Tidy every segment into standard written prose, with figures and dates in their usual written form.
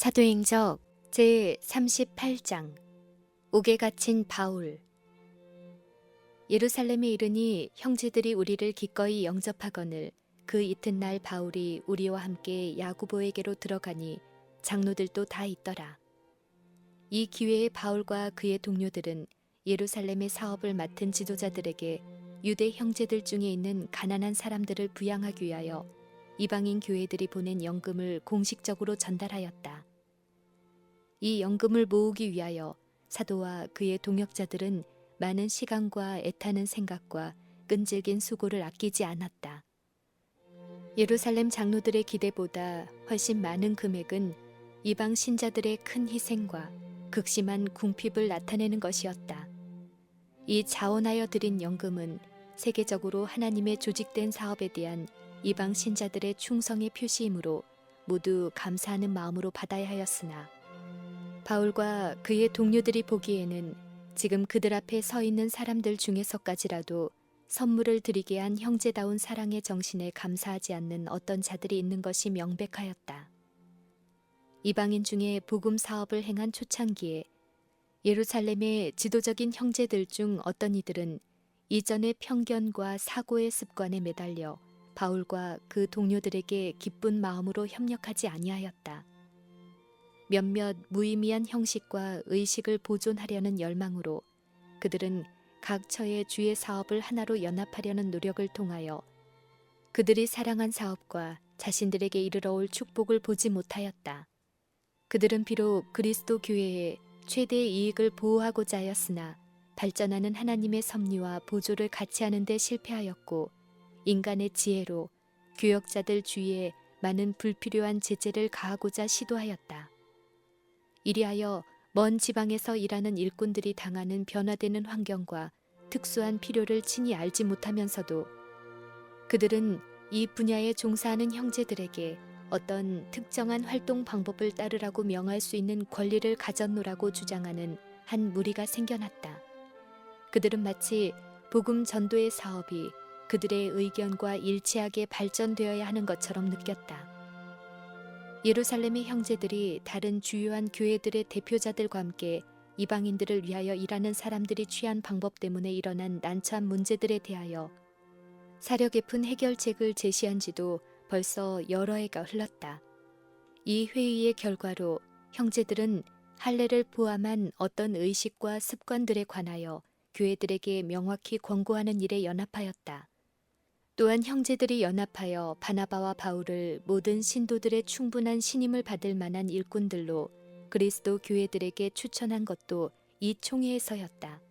사도행적 제38장. 옥에 갇힌 바울. 예루살렘에 이르니 형제들이 우리를 기꺼이 영접하거늘 그 이튿날 바울이 우리와 함께 야고보에게로 들어가니 장로들도 다 있더라. 이 기회에 바울과 그의 동료들은 예루살렘의 사업을 맡은 지도자들에게 유대 형제들 중에 있는 가난한 사람들을 부양하기 위하여 이방인 교회들이 보낸 연금을 공식적으로 전달하였다. 이 연금을 모으기 위하여 사도와 그의 동역자들은 많은 시간과 애타는 생각과 끈질긴 수고를 아끼지 않았다. 예루살렘 장로들의 기대보다 훨씬 많은 금액은 이방 신자들의 큰 희생과 극심한 궁핍을 나타내는 것이었다. 이 자원하여 드린 연금은 세계적으로 하나님의 조직된 사업에 대한 이방 신자들의 충성의 표시이므로 모두 감사하는 마음으로 받아야 하였으나 바울과 그의 동료들이 보기에는 지금 그들 앞에 서 있는 사람들 중에서까지라도 선물을 드리게 한 형제다운 사랑의 정신에 감사하지 않는 어떤 자들이 있는 것이 명백하였다. 이방인 중에 복음 사업을 행한 초창기에 예루살렘의 지도적인 형제들 중 어떤 이들은 이전의 편견과 사고의 습관에 매달려 바울과 그 동료들에게 기쁜 마음으로 협력하지 아니하였다. 몇몇 무의미한 형식과 의식을 보존하려는 열망으로 그들은 각 처의 주의 사업을 하나로 연합하려는 노력을 통하여 그들이 사랑한 사업과 자신들에게 이르러 올 축복을 보지 못하였다. 그들은 비록 그리스도 교회의 최대의 이익을 보호하고자 하였으나 발전하는 하나님의 섭리와 보조를 같이 하는 데 실패하였고 인간의 지혜로 교역자들 주위에 많은 불필요한 제재를 가하고자 시도하였다. 이리하여 먼 지방에서 일하는 일꾼들이 당하는 변화되는 환경과 특수한 필요를 친히 알지 못하면서도 그들은 이 분야에 종사하는 형제들에게 어떤 특정한 활동 방법을 따르라고 명할 수 있는 권리를 가졌노라고 주장하는 한 무리가 생겨났다. 그들은 마치 복음 전도의 사업이 그들의 의견과 일치하게 발전되어야 하는 것처럼 느꼈다. 예루살렘의 형제들이 다른 주요한 교회들의 대표자들과 함께 이방인들을 위하여 일하는 사람들이 취한 방법 때문에 일어난 난처한 문제들에 대하여 사려 깊은 해결책을 제시한 지도 벌써 여러 해가 흘렀다. 이 회의의 결과로 형제들은 할례를 포함한 어떤 의식과 습관들에 관하여 교회들에게 명확히 권고하는 일에 연합하였다. 또한 형제들이 연합하여 바나바와 바울을 모든 신도들의 충분한 신임을 받을 만한 일꾼들로 그리스도 교회들에게 추천한 것도 이 총회에서였다.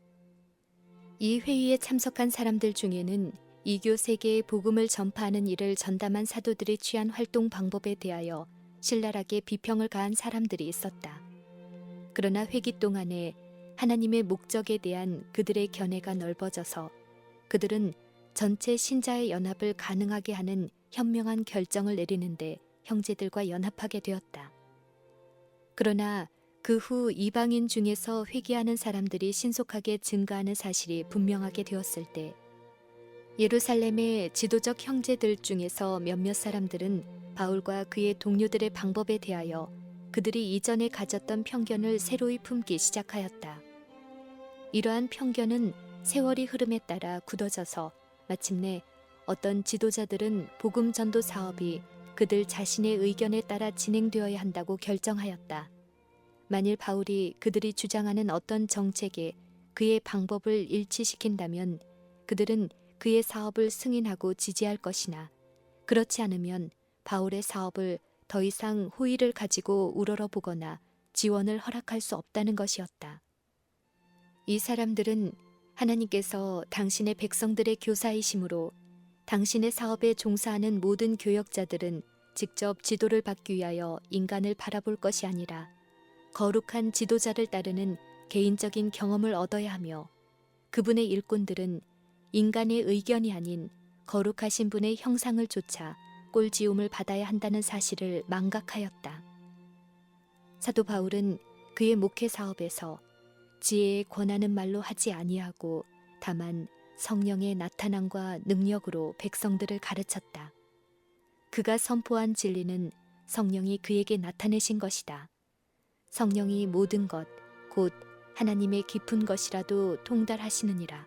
이 회의에 참석한 사람들 중에는 이교 세계의 복음을 전파하는 일을 전담한 사도들이 취한 활동 방법에 대하여 신랄하게 비평을 가한 사람들이 있었다. 그러나 회기 동안에 하나님의 목적에 대한 그들의 견해가 넓어져서 그들은 전체 신자의 연합을 가능하게 하는 현명한 결정을 내리는데 형제들과 연합하게 되었다. 그러나 그 후 이방인 중에서 회개하는 사람들이 신속하게 증가하는 사실이 분명하게 되었을 때 예루살렘의 지도적 형제들 중에서 몇몇 사람들은 바울과 그의 동료들의 방법에 대하여 그들이 이전에 가졌던 편견을 새로이 품기 시작하였다. 이러한 편견은 세월이 흐름에 따라 굳어져서 마침내 어떤 지도자들은 복음 전도 사업이 그들 자신의 의견에 따라 진행되어야 한다고 결정하였다. 만일 바울이 그들이 주장하는 어떤 정책에 그의 방법을 일치시킨다면 그들은 그의 사업을 승인하고 지지할 것이나 그렇지 않으면 바울의 사업을 더 이상 호의를 가지고 우러러보거나 지원을 허락할 수 없다는 것이었다. 이 사람들은 하나님께서 당신의 백성들의 교사이심으로 당신의 사업에 종사하는 모든 교역자들은 직접 지도를 받기 위하여 인간을 바라볼 것이 아니라 거룩한 지도자를 따르는 개인적인 경험을 얻어야 하며 그분의 일꾼들은 인간의 의견이 아닌 거룩하신 분의 형상을 좇아 꼴지움을 받아야 한다는 사실을 망각하였다. 사도 바울은 그의 목회 사업에서 지혜에 권하는 말로 하지 아니하고 다만 성령의 나타남과 능력으로 백성들을 가르쳤다. 그가 선포한 진리는 성령이 그에게 나타내신 것이다. 성령이 모든 것 곧 하나님의 깊은 것이라도 통달하시느니라.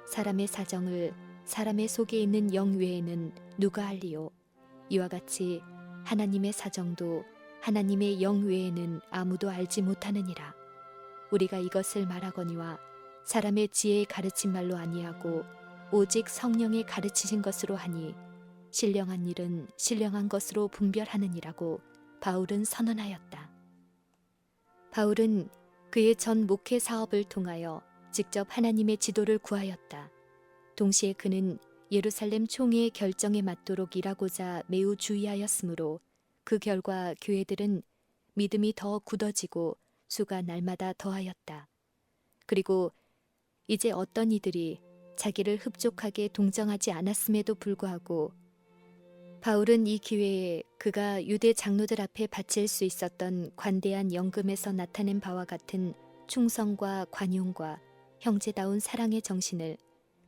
사람의 사정을 사람의 속에 있는 영 외에는 누가 알리요? 이와 같이 하나님의 사정도 하나님의 영 외에는 아무도 알지 못하느니라. 우리가 이것을 말하거니와 사람의 지혜의 가르친 말로 아니하고 오직 성령의 가르치신 것으로 하니 신령한 일은 신령한 것으로 분별하느니라고 바울은 선언하였다. 바울은 그의 전 목회 사업을 통하여 직접 하나님의 지도를 구하였다. 동시에 그는 예루살렘 총회의 결정에 맞도록 일하고자 매우 주의하였으므로 그 결과 교회들은 믿음이 더 굳어지고 수가 날마다 더하였다. 그리고 이제 어떤 이들이 자기를 흡족하게 동정하지 않았음에도 불구하고 바울은 이 기회에 그가 유대 장로들 앞에 바칠 수 있었던 관대한 연금에서 나타낸 바와 같은 충성과 관용과 형제다운 사랑의 정신을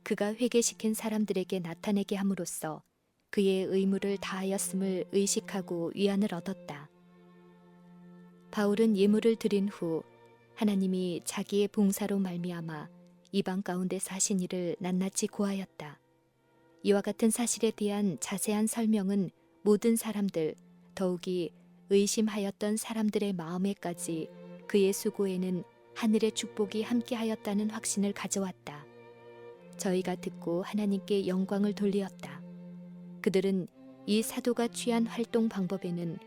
그가 회개시킨 사람들에게 나타내게 함으로써 그의 의무를 다하였음을 의식하고 위안을 얻었다. 바울은 예물을 드린 후 하나님이 자기의 봉사로 말미암아 이방 가운데 사신 일을 낱낱이 고하였다. 이와 같은 사실에 대한 자세한 설명은 모든 사람들, 더욱이 의심하였던 사람들의 마음에까지 그의 수고에는 하늘의 축복이 함께하였다는 확신을 가져왔다. 저희가 듣고 하나님께 영광을 돌리었다. 그들은 이 사도가 취한 활동 방법에는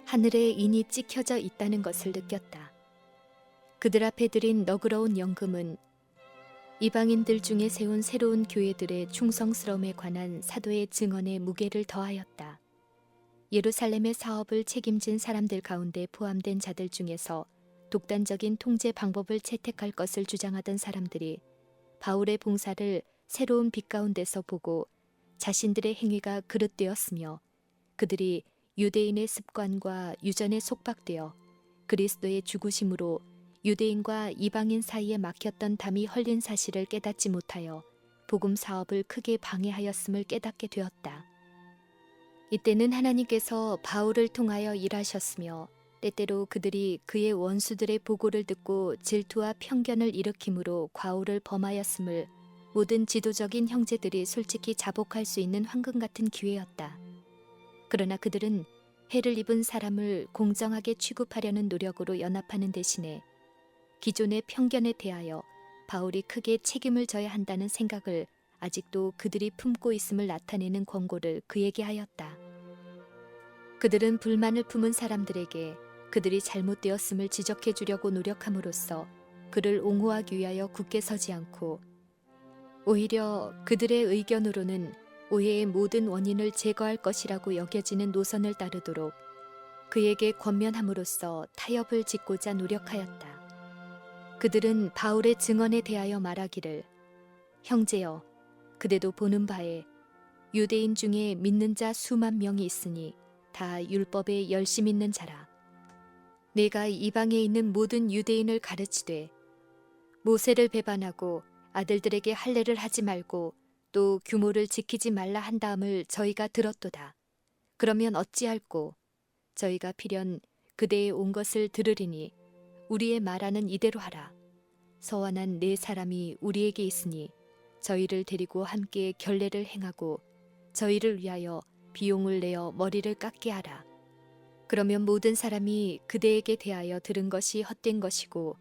하늘의 인이 찍혀져 있다는 것을 느꼈다. 그들 앞에 드린 너그러운 연금은 이방인들 중에 세운 새로운 교회들의 충성스러움에 관한 사도의 증언에 무게를 더하였다. 예루살렘의 사업을 책임진 사람들 가운데 포함된 자들 중에서 독단적인 통제 방법을 채택할 것을 주장하던 사람들이 바울의 봉사를 새로운 빛 가운데서 보고 자신들의 행위가 그릇되었으며 그들이 유대인의 습관과 유전에 속박되어 그리스도의 죽으심으로 유대인과 이방인 사이에 막혔던 담이 헐린 사실을 깨닫지 못하여 복음 사업을 크게 방해하였음을 깨닫게 되었다. 이때는 하나님께서 바울을 통하여 일하셨으며 때때로 그들이 그의 원수들의 보고를 듣고 질투와 편견을 일으킴으로 과오를 범하였음을 모든 지도적인 형제들이 솔직히 자복할 수 있는 황금 같은 기회였다. 그러나 그들은 해를 입은 사람을 공정하게 취급하려는 노력으로 연합하는 대신에 기존의 편견에 대하여 바울이 크게 책임을 져야 한다는 생각을 아직도 그들이 품고 있음을 나타내는 권고를 그에게 하였다. 그들은 불만을 품은 사람들에게 그들이 잘못되었음을 지적해 주려고 노력함으로써 그를 옹호하기 위하여 굳게 서지 않고 오히려 그들의 의견으로는 오해의 모든 원인을 제거할 것이라고 여겨지는 노선을 따르도록 그에게 권면함으로써 타협을 짓고자 노력하였다. 그들은 바울의 증언에 대하여 말하기를 형제여 그대도 보는 바에 유대인 중에 믿는 자 수만 명이 있으니 다 율법에 열심 있는 자라. 내가 이방에 있는 모든 유대인을 가르치되 모세를 배반하고 아들들에게 할례를 하지 말고 또 규모를 지키지 말라 한 다음을 저희가 들었도다. 그러면 어찌할꼬 저희가 필연 그대의 온 것을 들으리니 우리의 말하는 이대로 하라. 서원한 네 사람이 우리에게 있으니 저희를 데리고 함께 결례를 행하고 저희를 위하여 비용을 내어 머리를 깎게 하라. 그러면 모든 사람이 그대에게 대하여 들은 것이 헛된 것이고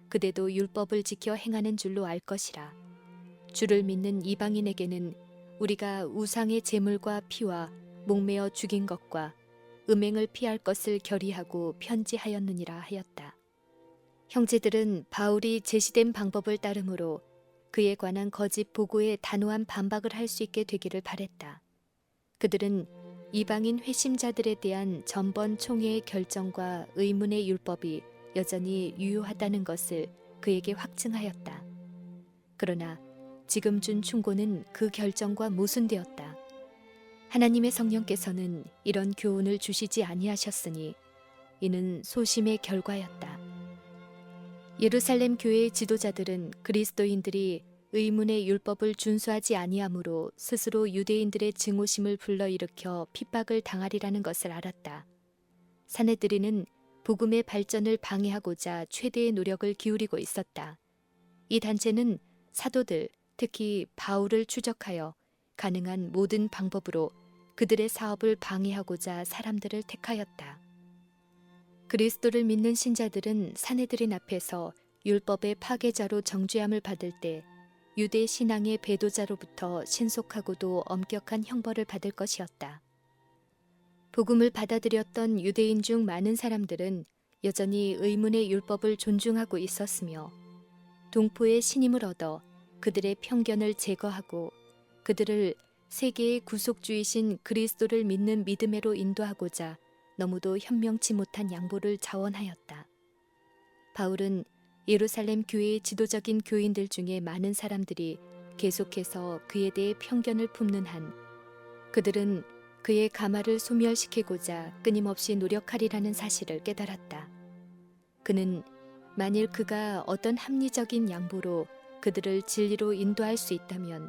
그대도 율법을 지켜 행하는 줄로 알 것이라. 주를 믿는 이방인에게는 우리가 우상의 제물과 피와 목매어 죽인 것과 음행을 피할 것을 결의하고 편지하였느니라 하였다. 형제들은 바울이 제시된 방법을 따름으로 그에 관한 거짓 보고에 단호한 반박을 할 수 있게 되기를 바랬다. 그들은 이방인 회심자들에 대한 전번 총회의 결정과 의문의 율법이 여전히 유효하다는 것을 그에게 확증하였다. 그러나 지금 준 충고는 그 결정과 모순되었다. 하나님의 성령께서는 이런 교훈을 주시지 아니하셨으니 이는 소심의 결과였다. 예루살렘 교회의 지도자들은 그리스도인들이 의문의 율법을 준수하지 아니하므로 스스로 유대인들의 증오심을 불러일으켜 핍박을 당하리라는 것을 알았다. 사내들이는 복음의 발전을 방해하고자 최대의 노력을 기울이고 있었다. 이 단체는 사도들, 특히 바울을 추적하여 가능한 모든 방법으로 그들의 사업을 방해하고자 사람들을 택하였다. 그리스도를 믿는 신자들은 사내들인 앞에서 율법의 파괴자로 정죄함을 받을 때 유대 신앙의 배도자로부터 신속하고도 엄격한 형벌을 받을 것이었다. 복음을 받아들였던 유대인 중 많은 사람들은 여전히 의문의 율법을 존중하고 있었으며 동포의 신임을 얻어 그들의 편견을 제거하고 그들을 세계의 구속주이신 그리스도를 믿는 믿음으로 인도하고자 너무도 현명치 못한 양보를 자원하였다. 바울은 예루살렘 교회의 지도적인 교인들 중에 많은 사람들이 계속해서 그에 대해 편견을 품는 한 그들은 그의 가마를 소멸시키고자 끊임없이 노력하리라는 사실을 깨달았다. 그는 만일 그가 어떤 합리적인 양보로 그들을 진리로 인도할 수 있다면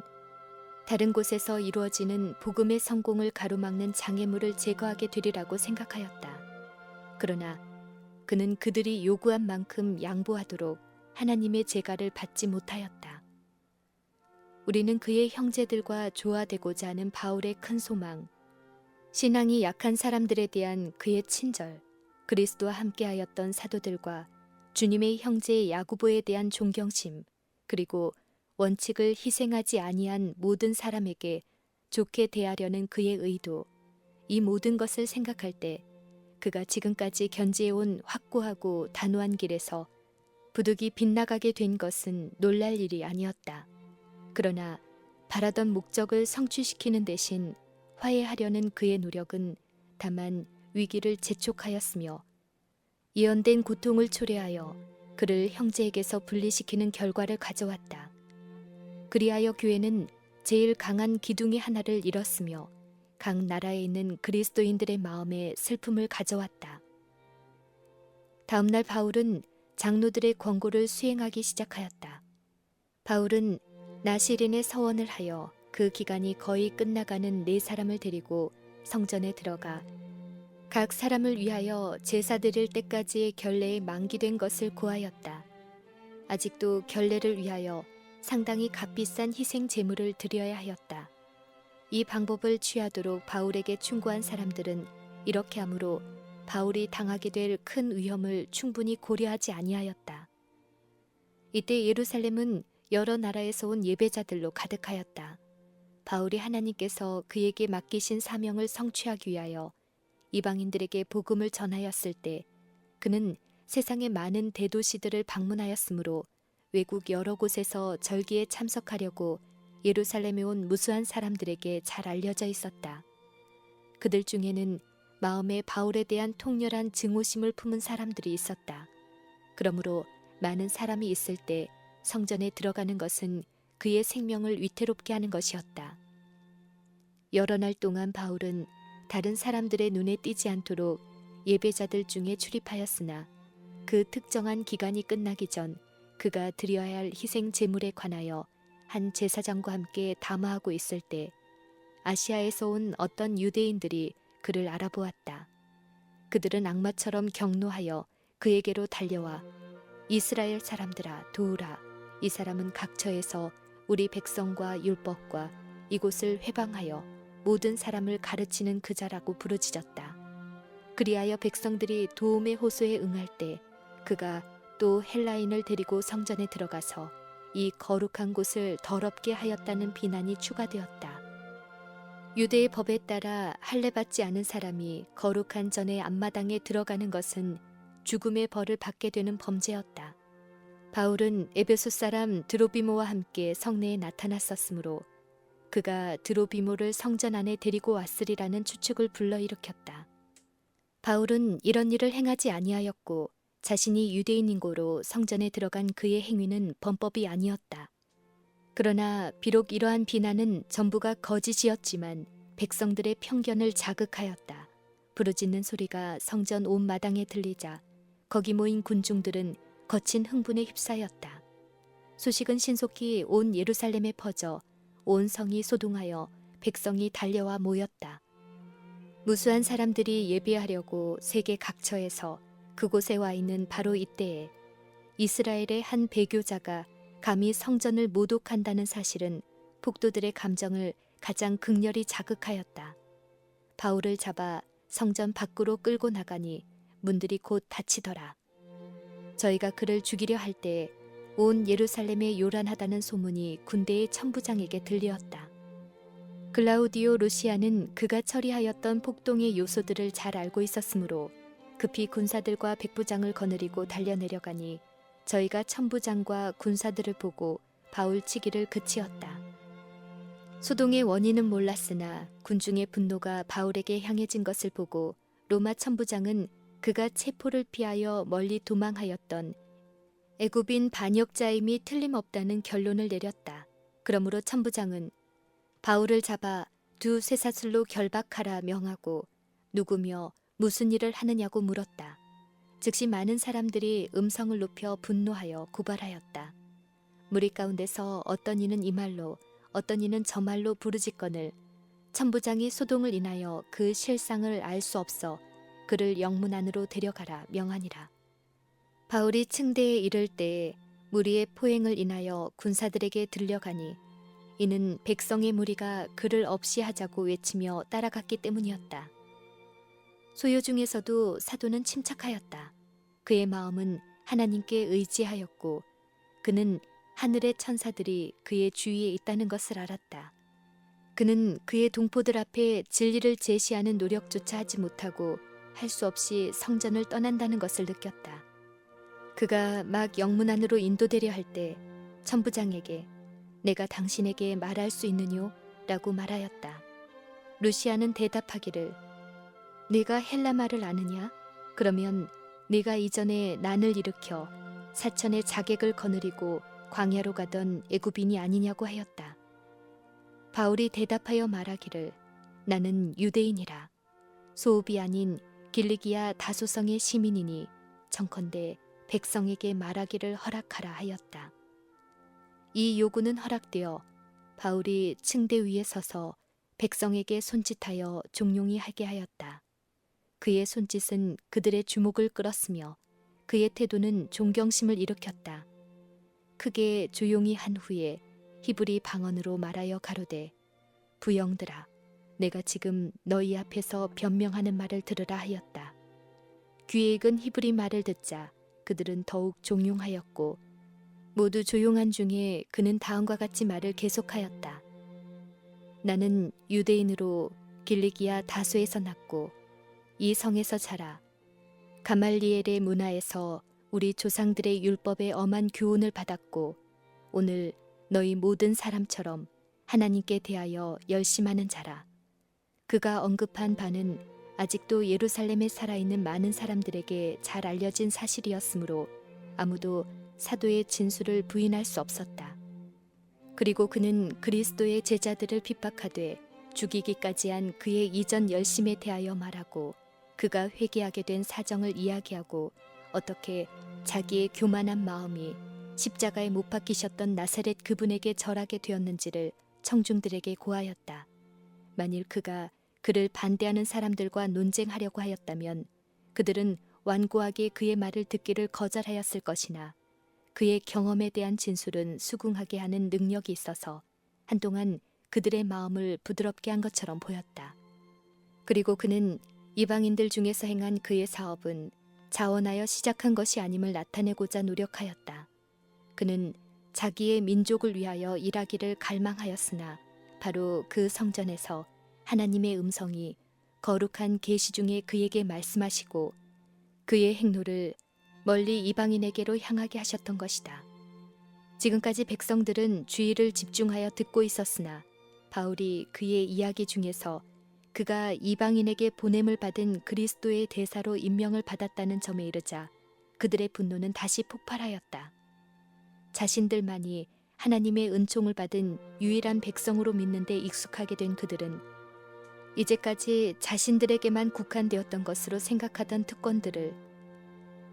다른 곳에서 이루어지는 복음의 성공을 가로막는 장애물을 제거하게 되리라고 생각하였다. 그러나 그는 그들이 요구한 만큼 양보하도록 하나님의 제가를 받지 못하였다. 우리는 그의 형제들과 조화되고자 하는 바울의 큰 소망, 신앙이 약한 사람들에 대한 그의 친절, 그리스도와 함께하였던 사도들과 주님의 형제 야고보에 대한 존경심, 그리고 원칙을 희생하지 아니한 모든 사람에게 좋게 대하려는 그의 의도, 이 모든 것을 생각할 때 그가 지금까지 견지해온 확고하고 단호한 길에서 부득이 빗나가게 된 것은 놀랄 일이 아니었다. 그러나 바라던 목적을 성취시키는 대신 화해하려는 그의 노력은 다만 위기를 재촉하였으며 예언된 고통을 초래하여 그를 형제에게서 분리시키는 결과를 가져왔다. 그리하여 교회는 제일 강한 기둥의 하나를 잃었으며 각 나라에 있는 그리스도인들의 마음에 슬픔을 가져왔다. 다음 날 바울은 장로들의 권고를 수행하기 시작하였다. 바울은 나시린의 서원을 하여 그 기간이 거의 끝나가는 4사람을 데리고 성전에 들어가 각 사람을 위하여 제사 드릴 때까지의 결례에 만기된 것을 고하였다. 아직도 결례를 위하여 상당히 값비싼 희생 제물을 드려야 하였다. 이 방법을 취하도록 바울에게 충고한 사람들은 이렇게 함으로 바울이 당하게 될 큰 위험을 충분히 고려하지 아니하였다. 이때 예루살렘은 여러 나라에서 온 예배자들로 가득하였다. 바울이 하나님께서 그에게 맡기신 사명을 성취하기 위하여 이방인들에게 복음을 전하였을 때 그는 세상의 많은 대도시들을 방문하였으므로 외국 여러 곳에서 절기에 참석하려고 예루살렘에 온 무수한 사람들에게 잘 알려져 있었다. 그들 중에는 마음에 바울에 대한 통렬한 증오심을 품은 사람들이 있었다. 그러므로 많은 사람이 있을 때 성전에 들어가는 것은 그의 생명을 위태롭게 하는 것이었다. 여러 날 동안 바울은 다른 사람들의 눈에 띄지 않도록 예배자들 중에 출입하였으나 그 특정한 기간이 끝나기 전 그가 드려야 할 희생 제물에 관하여 한 제사장과 함께 담화하고 있을 때 아시아에서 온 어떤 유대인들이 그를 알아보았다. 그들은 악마처럼 경노하여 그에게로 달려와 이스라엘 사람들아 도우라, 이 사람은 각처에서 우리 백성과 율법과 이곳을 회방하여 모든 사람을 가르치는 그자라고 부르짖었다. 그리하여 백성들이 도움의 호소에 응할 때 그가 또 헬라인을 데리고 성전에 들어가서 이 거룩한 곳을 더럽게 하였다는 비난이 추가되었다. 유대의 법에 따라 할례받지 않은 사람이 거룩한 전의 앞마당에 들어가는 것은 죽음의 벌을 받게 되는 범죄였다. 바울은 에베소 사람 드로비모와 함께 성내에 나타났었으므로 그가 드로비모를 성전 안에 데리고 왔으리라는 추측을 불러일으켰다. 바울은 이런 일을 행하지 아니하였고 자신이 유대인인고로 성전에 들어간 그의 행위는 범법이 아니었다. 그러나 비록 이러한 비난은 전부가 거짓이었지만 백성들의 편견을 자극하였다. 부르짖는 소리가 성전 온 마당에 들리자 거기 모인 군중들은 거친 흥분에 휩싸였다. 소식은 신속히 온 예루살렘에 퍼져 온 성이 소동하여 백성이 달려와 모였다. 무수한 사람들이 예배하려고 세계 각처에서 그곳에 와 있는 바로 이때에 이스라엘의 한 배교자가 감히 성전을 모독한다는 사실은 폭도들의 감정을 가장 극렬히 자극하였다. 바울을 잡아 성전 밖으로 끌고 나가니 문들이 곧 닫히더라. 저희가 그를 죽이려 할 때에 온 예루살렘에 요란하다는 소문이 군대의 천부장에게 들리었다. 글라우디오 루시아는 그가 처리하였던 폭동의 요소들을 잘 알고 있었으므로 급히 군사들과 백부장을 거느리고 달려내려가니 저희가 천부장과 군사들을 보고 바울 치기를 그치었다. 소동의 원인은 몰랐으나 군중의 분노가 바울에게 향해진 것을 보고 로마 천부장은 그가 체포를 피하여 멀리 도망하였던 애굽인 반역자임이 틀림없다는 결론을 내렸다. 그러므로 천부장은 바울을 잡아 두 쇠사슬로 결박하라 명하고 누구며 무슨 일을 하느냐고 물었다. 즉시 많은 사람들이 음성을 높여 분노하여 고발하였다. 무리 가운데서 어떤 이는 이 말로 어떤 이는 저 말로 부르짖거늘 천부장이 소동을 인하여 그 실상을 알 수 없어 그를 영문 안으로 데려가라 명하니라. 바울이 층대에 이를 때에 무리의 포행을 인하여 군사들에게 들려가니 이는 백성의 무리가 그를 없이 하자고 외치며 따라갔기 때문이었다. 소요 중에서도 사도는 침착하였다. 그의 마음은 하나님께 의지하였고 그는 하늘의 천사들이 그의 주위에 있다는 것을 알았다. 그는 그의 동포들 앞에 진리를 제시하는 노력조차 하지 못하고 할 수 없이 성전을 떠난다는 것을 느꼈다. 그가 막 영문 안으로 인도되려 할 때 천부장에게 내가 당신에게 말할 수 있느뇨? 라고 말하였다. 루시아는 대답하기를 네가 헬라말을 아느냐? 그러면 네가 이전에 난을 일으켜 사천의 자객을 거느리고 광야로 가던 애굽인이 아니냐고 하였다. 바울이 대답하여 말하기를 나는 유대인이라 소읍이 아닌 길리기아 다소성의 시민이니 청컨대 백성에게 말하기를 허락하라 하였다. 이 요구는 허락되어 바울이 층대 위에 서서 백성에게 손짓하여 종용이 하게 하였다. 그의 손짓은 그들의 주목을 끌었으며 그의 태도는 존경심을 일으켰다. 크게 조용히 한 후에 히브리 방언으로 말하여 가로되 부영들아 내가 지금 너희 앞에서 변명하는 말을 들으라 하였다. 귀에 익은 히브리 말을 듣자 그들은 더욱 종용하였고 모두 조용한 중에 그는 다음과 같이 말을 계속하였다. 나는 유대인으로 길리기아 다소에서 났고 이 성에서 자라 가말리엘의 문화에서 우리 조상들의 율법에 엄한 교훈을 받았고 오늘 너희 모든 사람처럼 하나님께 대하여 열심하는 자라. 그가 언급한 바는 아직도 예루살렘에 살아있는 많은 사람들에게 잘 알려진 사실이었으므로 아무도 사도의 진술을 부인할 수 없었다. 그리고 그는 그리스도의 제자들을 핍박하되 죽이기까지 한 그의 이전 열심에 대하여 말하고 그가 회개하게 된 사정을 이야기하고 어떻게 자기의 교만한 마음이 십자가에 못 박히셨던 나사렛 그분에게 절하게 되었는지를 청중들에게 고하였다. 만일 그가 그를 반대하는 사람들과 논쟁하려고 하였다면 그들은 완고하게 그의 말을 듣기를 거절하였을 것이나 그의 경험에 대한 진술은 수긍하게 하는 능력이 있어서 한동안 그들의 마음을 부드럽게 한 것처럼 보였다. 그리고 그는 이방인들 중에서 행한 그의 사업은 자원하여 시작한 것이 아님을 나타내고자 노력하였다. 그는 자기의 민족을 위하여 일하기를 갈망하였으나 바로 그 성전에서 하나님의 음성이 거룩한 계시 중에 그에게 말씀하시고 그의 행로를 멀리 이방인에게로 향하게 하셨던 것이다. 지금까지 백성들은 주의를 집중하여 듣고 있었으나 바울이 그의 이야기 중에서 그가 이방인에게 보냄을 받은 그리스도의 대사로 임명을 받았다는 점에 이르자 그들의 분노는 다시 폭발하였다. 자신들만이 하나님의 은총을 받은 유일한 백성으로 믿는 데 익숙하게 된 그들은 이제까지 자신들에게만 국한되었던 것으로 생각하던 특권들을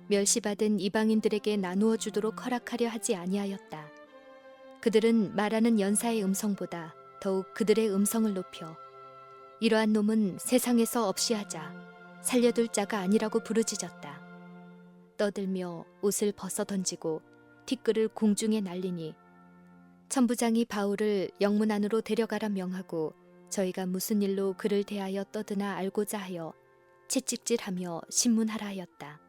멸시받은 이방인들에게 나누어 주도록 허락하려 하지 아니하였다. 그들은 말하는 연사의 음성보다 더욱 그들의 음성을 높여 이러한 놈은 세상에서 없이 하자 살려둘 자가 아니라고 부르짖었다. 떠들며 옷을 벗어 던지고 티끌을 공중에 날리니 천부장이 바울을 영문 안으로 데려가라 명하고 저희가 무슨 일로 그를 대하여 떠드나 알고자 하여 채찍질하며 신문하라 하였다.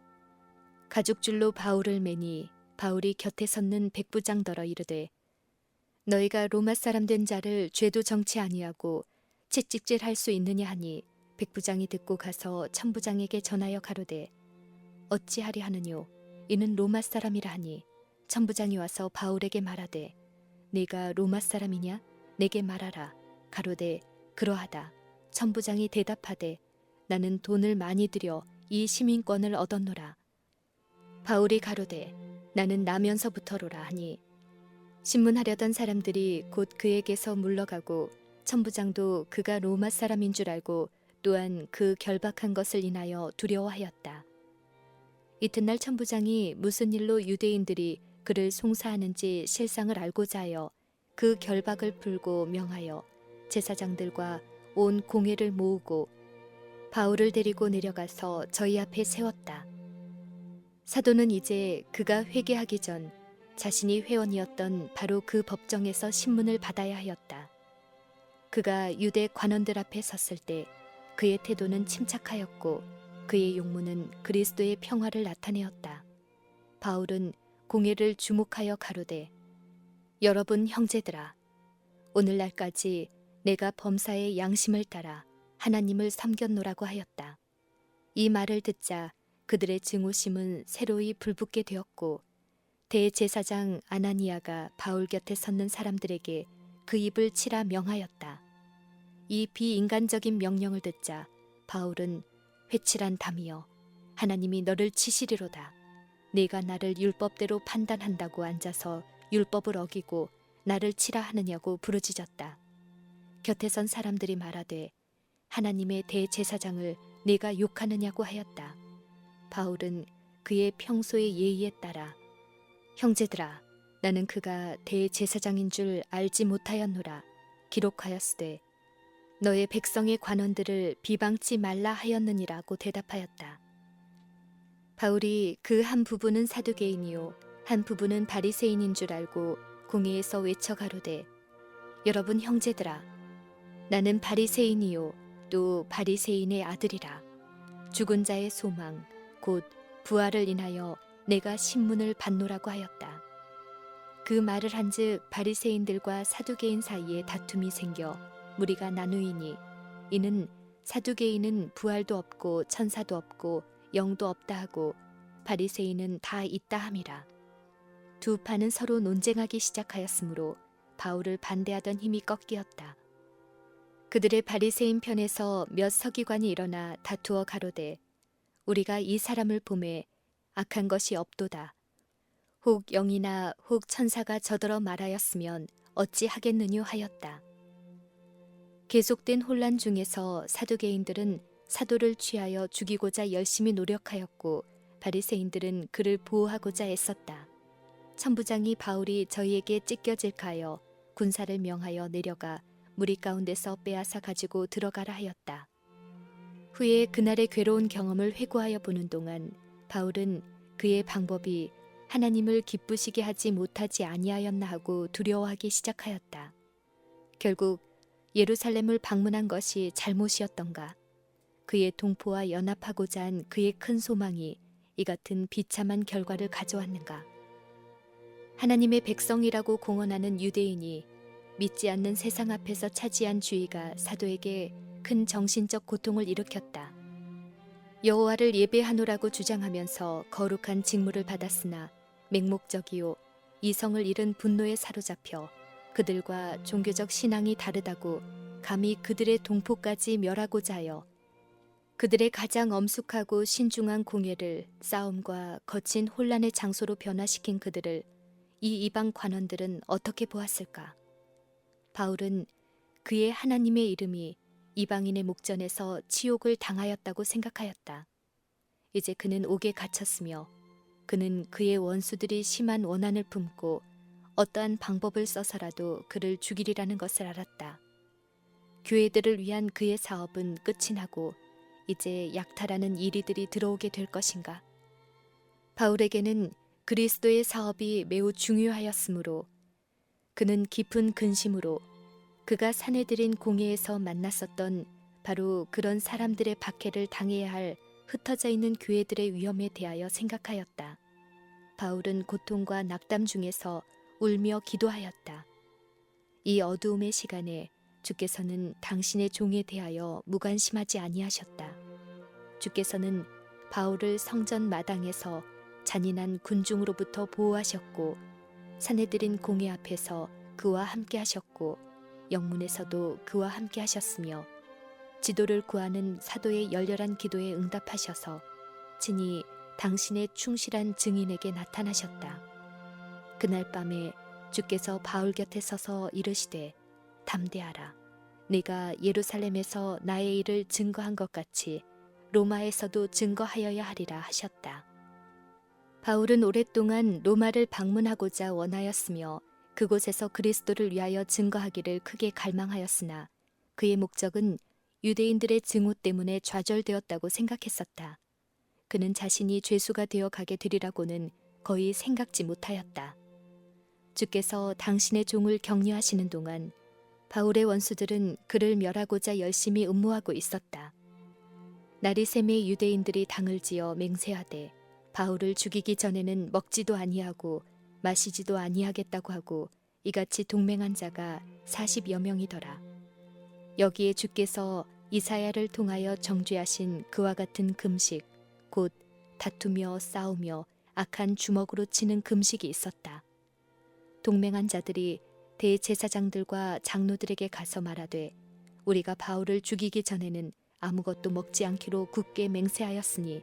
가죽줄로 바울을 매니 바울이 곁에 섰는 백부장더러 이르되 너희가 로마 사람 된 자를 죄도 정치 아니하고 채찍질할 수 있느냐 하니 백부장이 듣고 가서 천부장에게 전하여 가로되 어찌하리 하느뇨 이는 로마 사람이라 하니 천부장이 와서 바울에게 말하되 네가 로마 사람이냐 내게 말하라 가로되 그러하다. 천부장이 대답하되 나는 돈을 많이 들여 이 시민권을 얻었노라. 바울이 가로되 나는 나면서부터로라 하니 신문하려던 사람들이 곧 그에게서 물러가고 천부장도 그가 로마 사람인 줄 알고 또한 그 결박한 것을 인하여 두려워하였다. 이튿날 천부장이 무슨 일로 유대인들이 그를 송사하는지 실상을 알고자 하여 그 결박을 풀고 명하여 제사장들과 온 공회를 모으고 바울을 데리고 내려가서 저희 앞에 세웠다. 사도는 이제 그가 회개하기 전 자신이 회원이었던 바로 그 법정에서 신문을 받아야 하였다. 그가 유대 관원들 앞에 섰을 때 그의 태도는 침착하였고 그의 용모는 그리스도의 평화를 나타내었다. 바울은 공회를 주목하여 가로되 여러분 형제들아 오늘날까지 내가 범사의 양심을 따라 하나님을 섬겼노라고 하였다. 이 말을 듣자 그들의 증오심은 새로이 불붙게 되었고 대제사장 아나니아가 바울 곁에 섰는 사람들에게 그 입을 치라 명하였다. 이 비인간적인 명령을 듣자 바울은 회칠한 담이여 하나님이 너를 치시리로다. 네가 나를 율법대로 판단한다고 앉아서 율법을 어기고 나를 치라 하느냐고 부르짖었다. 곁에 선 사람들이 말하되 하나님의 대제사장을 네가 욕하느냐고 하였다. 바울은 그의 평소의 예의에 따라 형제들아 나는 그가 대제사장인 줄 알지 못하였노라 기록하였으되 너의 백성의 관원들을 비방치 말라 하였느니라고 대답하였다. 바울이 그 한 부분은 사두개인이요 한 부분은 바리새인인 줄 알고 공회에서 외쳐 가로되 여러분 형제들아 나는 바리새인이요 또 바리새인의 아들이라 죽은 자의 소망 곧 부활을 인하여 내가 신문을 받노라고 하였다. 그 말을 한즉 바리새인들과 사두개인 사이에 다툼이 생겨 무리가 나누이니 이는 사두개인은 부활도 없고 천사도 없고 영도 없다 하고 바리새인은 다 있다 함이라. 두 파는 서로 논쟁하기 시작하였으므로 바울을 반대하던 힘이 꺾이었다. 그들의 바리새인 편에서 몇 서기관이 일어나 다투어 가로되 우리가 이 사람을 보매 악한 것이 없도다. 혹 영이나 혹 천사가 저더러 말하였으면 어찌 하겠느뇨 하였다. 계속된 혼란 중에서 사두개인들은 사도를 취하여 죽이고자 열심히 노력하였고 바리새인들은 그를 보호하고자 애썼다. 천부장이 바울이 저희에게 찢겨질까 하여 군사를 명하여 내려가 무리 가운데서 빼앗아 가지고 들어가라 하였다. 후에 그날의 괴로운 경험을 회고하여 보는 동안 바울은 그의 방법이 하나님을 기쁘시게 하지 못하지 아니하였나 하고 두려워하기 시작하였다. 결국 예루살렘을 방문한 것이 잘못이었던가? 그의 동포와 연합하고자 한 그의 큰 소망이 이 같은 비참한 결과를 가져왔는가? 하나님의 백성이라고 공언하는 유대인이 믿지 않는 세상 앞에서 차지한 주의가 사도에게 큰 정신적 고통을 일으켰다. 여호와를 예배하노라고 주장하면서 거룩한 직무를 받았으나 맹목적이요 이성을 잃은 분노에 사로잡혀 그들과 종교적 신앙이 다르다고 감히 그들의 동포까지 멸하고자 하여 그들의 가장 엄숙하고 신중한 공예를 싸움과 거친 혼란의 장소로 변화시킨 그들을 이 이방 관원들은 어떻게 보았을까? 바울은 그의 하나님의 이름이 이방인의 목전에서 치욕을 당하였다고 생각하였다. 이제 그는 옥에 갇혔으며 그는 그의 원수들이 심한 원한을 품고 어떠한 방법을 써서라도 그를 죽이리라는 것을 알았다. 교회들을 위한 그의 사업은 끝이 나고 이제 약탈하는 이리들이 들어오게 될 것인가? 바울에게는 그리스도의 사업이 매우 중요하였으므로 그는 깊은 근심으로 그가 사내들인 공회에서 만났었던 바로 그런 사람들의 박해를 당해야 할 흩어져 있는 교회들의 위험에 대하여 생각하였다. 바울은 고통과 낙담 중에서 울며 기도하였다. 이 어두움의 시간에 주께서는 당신의 종에 대하여 무관심하지 아니하셨다. 주께서는 바울을 성전 마당에서 잔인한 군중으로부터 보호하셨고 사내들인 공회 앞에서 그와 함께 하셨고 영문에서도 그와 함께 하셨으며 지도를 구하는 사도의 열렬한 기도에 응답하셔서 친히 당신의 충실한 증인에게 나타나셨다. 그날 밤에 주께서 바울 곁에 서서 이르시되 담대하라. 네가 예루살렘에서 나의 일을 증거한 것 같이 로마에서도 증거하여야 하리라 하셨다. 바울은 오랫동안 로마를 방문하고자 원하였으며 그곳에서 그리스도를 위하여 증거하기를 크게 갈망하였으나 그의 목적은 유대인들의 증오 때문에 좌절되었다고 생각했었다. 그는 자신이 죄수가 되어 가게 되리라고는 거의 생각지 못하였다. 주께서 당신의 종을 격려하시는 동안 바울의 원수들은 그를 멸하고자 열심히 음모하고 있었다. 날이 새매 유대인들이 당을 지어 맹세하되 바울을 죽이기 전에는 먹지도 아니하고 마시지도 아니하겠다고 하고 이같이 동맹한 자가 40여 명이더라. 여기에 주께서 이사야를 통하여 정죄하신 그와 같은 금식 곧 다투며 싸우며 악한 주먹으로 치는 금식이 있었다. 동맹한 자들이 대제사장들과 장로들에게 가서 말하되 우리가 바울을 죽이기 전에는 아무것도 먹지 않기로 굳게 맹세하였으니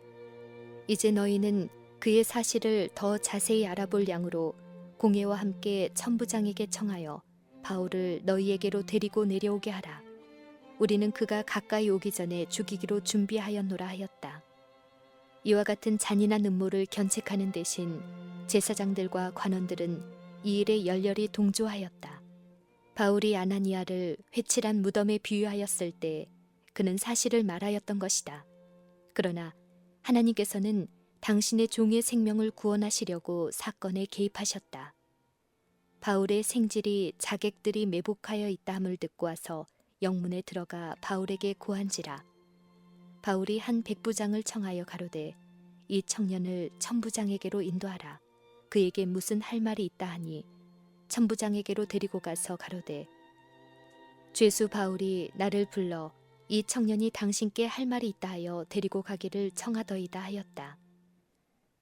이제 너희는 그의 사실을 더 자세히 알아볼 양으로 공회와 함께 천부장에게 청하여 바울을 너희에게로 데리고 내려오게 하라. 우리는 그가 가까이 오기 전에 죽이기로 준비하였노라 하였다. 이와 같은 잔인한 음모를 견책하는 대신 제사장들과 관원들은 이 일에 열렬히 동조하였다. 바울이 아나니아를 회칠한 무덤에 비유하였을 때 그는 사실을 말하였던 것이다. 그러나 하나님께서는 당신의 종의 생명을 구원하시려고 사건에 개입하셨다. 바울의 생질이 자객들이 매복하여 있다함을 듣고 와서 영문에 들어가 바울에게 고한지라. 바울이 한 백부장을 청하여 가로되 이 청년을 천부장에게로 인도하라. 그에게 무슨 할 말이 있다 하니 천부장에게로 데리고 가서 가로되 죄수 바울이 나를 불러 이 청년이 당신께 할 말이 있다 하여 데리고 가기를 청하더이다 하였다.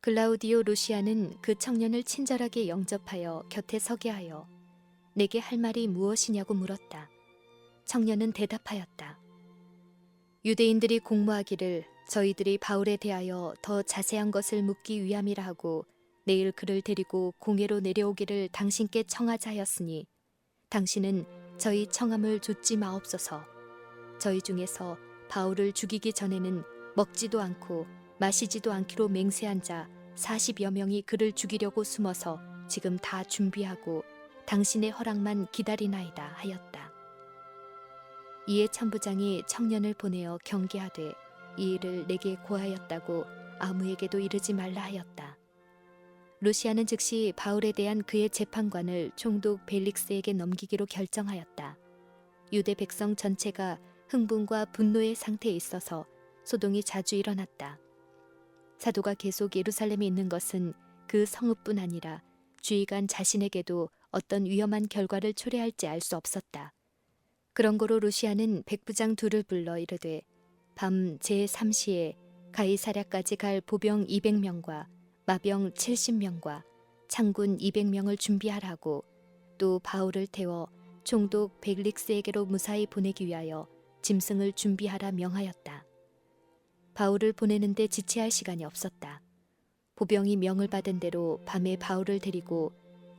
글라우디오 루시아는 그 청년을 친절하게 영접하여 곁에 서게 하여 내게 할 말이 무엇이냐고 물었다. 청년은 대답하였다. 유대인들이 공모하기를 저희들이 바울에 대하여 더 자세한 것을 묻기 위함이라 하고 내일 그를 데리고 공회로 내려오기를 당신께 청하자 하였으니 당신은 저희 청함을 좇지 마옵소서. 저희 중에서 바울을 죽이기 전에는 먹지도 않고 마시지도 않기로 맹세한 자 40여 명이 그를 죽이려고 숨어서 지금 다 준비하고 당신의 허락만 기다리나이다 하였다. 이에 천부장이 청년을 보내어 경계하되 이 일을 내게 고하였다고 아무에게도 이르지 말라 하였다. 루시아는 즉시 바울에 대한 그의 재판관을 총독 벨릭스에게 넘기기로 결정하였다. 유대 백성 전체가 흥분과 분노의 상태에 있어서 소동이 자주 일어났다. 사도가 계속 예루살렘에 있는 것은 그 성읍뿐 아니라 주의관 자신에게도 어떤 위험한 결과를 초래할지 알 수 없었다. 그런 거로 루시아는 백부장 둘을 불러 이르되 밤 제3시에 가이사랴까지 갈 보병 200명과 마병 70명과 창군 200명을 준비하라고 또 바울을 태워 총독 벨릭스에게로 무사히 보내기 위하여 짐승을 준비하라 명하였다. 바울을 보내는데 지체할 시간이 없었다. 보병이 명을 받은 대로 밤에 바울을 데리고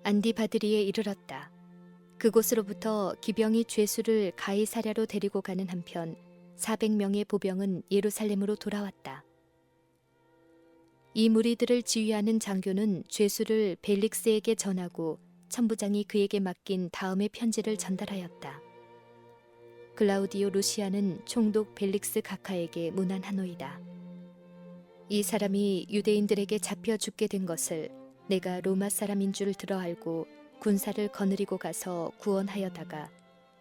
안디바드리에 이르렀다. 그곳으로부터 기병이 죄수를 가이사랴로 데리고 가는 한편 400명의 보병은 예루살렘으로 돌아왔다. 이 무리들을 지휘하는 장교는 죄수를 벨릭스에게 전하고 천부장이 그에게 맡긴 다음의 편지를 전달하였다. 글라우디오 루시아는 총독 벨릭스 각하에게 문안하노이다. 이 사람이 유대인들에게 잡혀 죽게 된 것을 내가 로마 사람인 줄 들어 알고 군사를 거느리고 가서 구원하여다가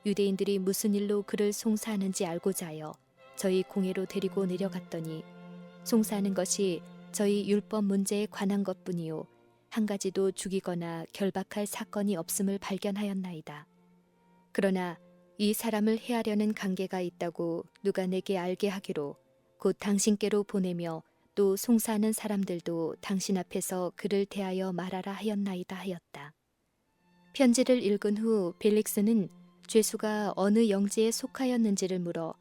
유대인들이 무슨 일로 그를 송사하는지 알고자 하여 저희 공회로 데리고 내려갔더니 송사하는 것이 저희 율법 문제에 관한 것뿐이요 한 가지도 죽이거나 결박할 사건이 없음을 발견하였나이다. 그러나 이 사람을 해하려는 관계가 있다고 누가 내게 알게 하기로 곧 당신께로 보내며 또 송사하는 사람들도 당신 앞에서 그를 대하여 말하라 하였나이다 하였다. 편지를 읽은 후 벨릭스는 죄수가 어느 영지에 속하였는지를 물어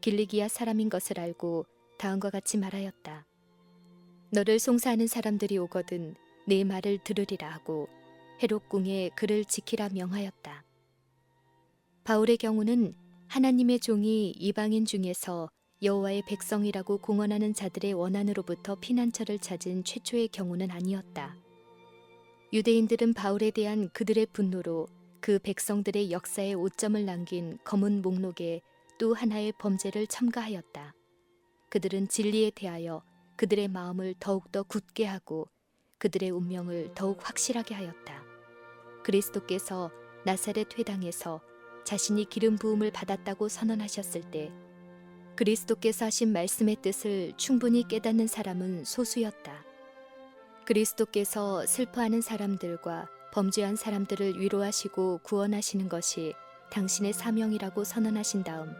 길리기아 사람인 것을 알고 다음과 같이 말하였다. 너를 송사하는 사람들이 오거든 내 말을 들으리라 하고 헤롯궁에 그를 지키라 명하였다. 바울의 경우는 하나님의 종이 이방인 중에서 여호와의 백성이라고 공언하는 자들의 원한으로부터 피난처를 찾은 최초의 경우는 아니었다. 유대인들은 바울에 대한 그들의 분노로 그 백성들의 역사에 오점을 남긴 검은 목록에 또 하나의 범죄를 첨가하였다. 그들은 진리에 대하여 그들의 마음을 더욱더 굳게 하고 그들의 운명을 더욱 확실하게 하였다. 그리스도께서 나사렛 회당에서 자신이 기름 부음을 받았다고 선언하셨을 때 그리스도께서 하신 말씀의 뜻을 충분히 깨닫는 사람은 소수였다. 그리스도께서 슬퍼하는 사람들과 범죄한 사람들을 위로하시고 구원하시는 것이 당신의 사명이라고 선언하신 다음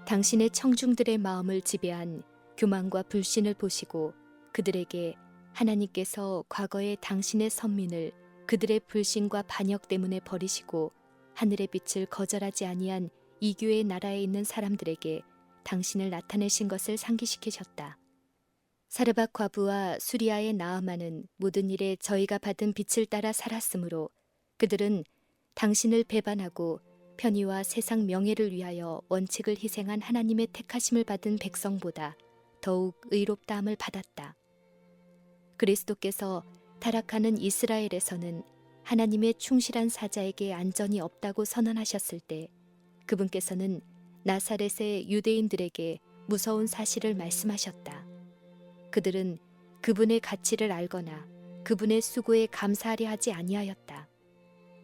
당신의 청중들의 마음을 지배한 교만과 불신을 보시고 그들에게 하나님께서 과거에 당신의 선민을 그들의 불신과 반역 때문에 버리시고 하늘의 빛을 거절하지 아니한 이교의 나라에 있는 사람들에게 당신을 나타내신 것을 상기시키셨다. 사르밧 과부와 수리아의 나아만은 모든 일에 저희가 받은 빛을 따라 살았으므로 그들은 당신을 배반하고 편의와 세상 명예를 위하여 원칙을 희생한 하나님의 택하심을 받은 백성보다 더욱 의롭다함을 받았다. 그리스도께서 타락하는 이스라엘에서는 하나님의 충실한 사자에게 안전이 없다고 선언하셨을 때 그분께서는 나사렛의 유대인들에게 무서운 사실을 말씀하셨다. 그들은 그분의 가치를 알거나 그분의 수고에 감사하려 하지 아니하였다.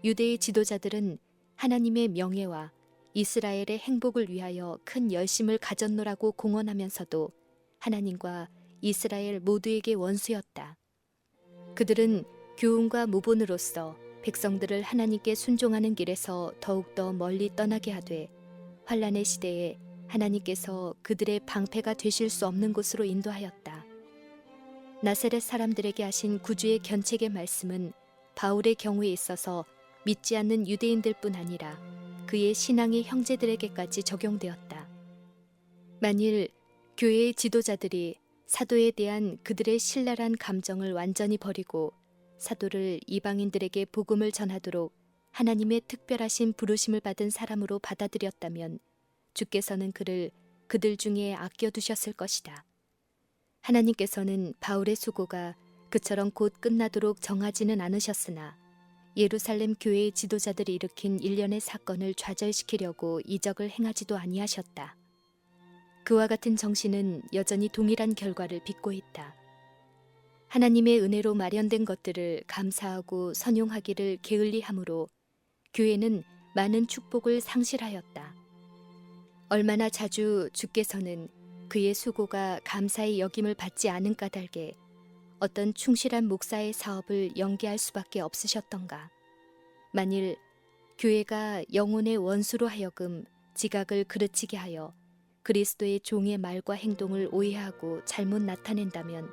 유대의 지도자들은 하나님의 명예와 이스라엘의 행복을 위하여 큰 열심을 가졌노라고 공언하면서도 하나님과 이스라엘 모두에게 원수였다. 그들은 교훈과 모본으로서 백성들을 하나님께 순종하는 길에서 더욱더 멀리 떠나게 하되 환란의 시대에 하나님께서 그들의 방패가 되실 수 없는 곳으로 인도하였다. 나사렛 사람들에게 하신 구주의 견책의 말씀은 바울의 경우에 있어서 믿지 않는 유대인들뿐 아니라 그의 신앙의 형제들에게까지 적용되었다. 만일 교회의 지도자들이 사도에 대한 그들의 신랄한 감정을 완전히 버리고 사도를 이방인들에게 복음을 전하도록 하나님의 특별하신 부르심을 받은 사람으로 받아들였다면 주께서는 그를 그들 중에 아껴두셨을 것이다. 하나님께서는 바울의 수고가 그처럼 곧 끝나도록 정하지는 않으셨으나 예루살렘 교회의 지도자들이 일으킨 일련의 사건을 좌절시키려고 이적을 행하지도 아니하셨다. 그와 같은 정신은 여전히 동일한 결과를 빚고 있다. 하나님의 은혜로 마련된 것들을 감사하고 선용하기를 게을리함으로 교회는 많은 축복을 상실하였다. 얼마나 자주 주께서는 그의 수고가 감사의 여김을 받지 않은 까닭에 어떤 충실한 목사의 사업을 연기할 수밖에 없으셨던가. 만일 교회가 영혼의 원수로 하여금 지각을 그르치게 하여 그리스도의 종의 말과 행동을 오해하고 잘못 나타낸다면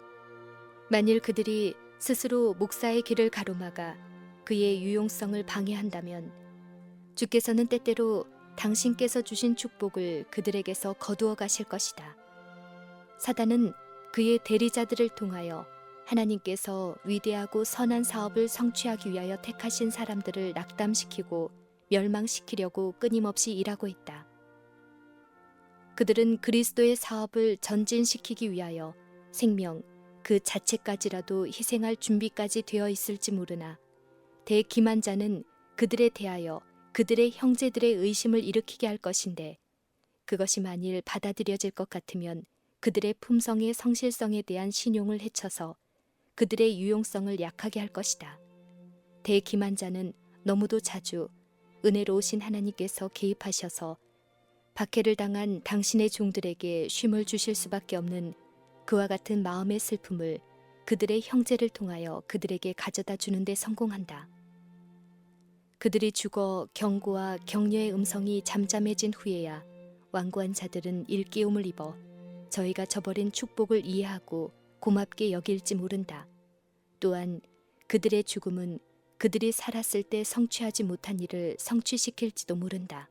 만일 그들이 스스로 목사의 길을 가로막아 그의 유용성을 방해한다면 주께서는 때때로 당신께서 주신 축복을 그들에게서 거두어 가실 것이다. 사단은 그의 대리자들을 통하여 하나님께서 위대하고 선한 사업을 성취하기 위하여 택하신 사람들을 낙담시키고 멸망시키려고 끊임없이 일하고 있다. 그들은 그리스도의 사업을 전진시키기 위하여 생명 그 자체까지라도 희생할 준비까지 되어 있을지 모르나 대기만자는 그들에 대하여 그들의 형제들의 의심을 일으키게 할 것인데 그것이 만일 받아들여질 것 같으면 그들의 품성의 성실성에 대한 신용을 해쳐서 그들의 유용성을 약하게 할 것이다. 대기만자는 너무도 자주 은혜로우신 하나님께서 개입하셔서 박해를 당한 당신의 종들에게 쉼을 주실 수밖에 없는 그와 같은 마음의 슬픔을 그들의 형제를 통하여 그들에게 가져다 주는 데 성공한다. 그들이 죽어 경고와 격려의 음성이 잠잠해진 후에야 완고한 자들은 일깨움을 입어 저희가 저버린 축복을 이해하고 고맙게 여길지 모른다. 또한 그들의 죽음은 그들이 살았을 때 성취하지 못한 일을 성취시킬지도 모른다.